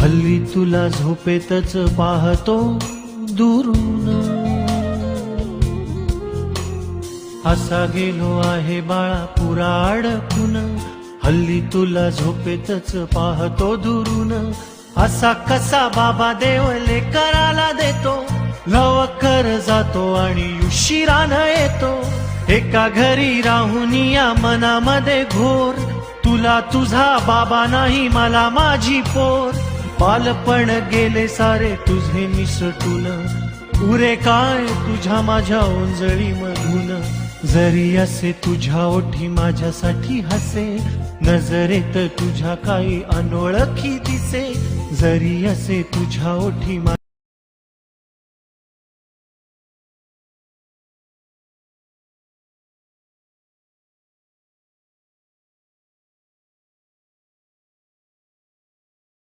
हल्ली तुला झोपेतच पाहतो दुरून, असा गेलो आहे बाळा पुरा अडकून. हल्ली तुला झोपेतच पाहतो दुरून, असा कसा बाबा देव लेकराला देतो. लवकर जातो आणि उशिरानं येतो. एका घरी राहून या मनामध्ये घोर, तुला तुझा बाबा नाही मला माझी पोर. बालपण गेले सारे तुझे निसटून, उरे काय तुझ्या माझ्या ओंजळी मधून. जरी असे तुझ्या ओठी माझ्यासाठी हसे, नजरेत तुझ्या काही अनोळखी दिसे. जरी असे तुझ्या ओठी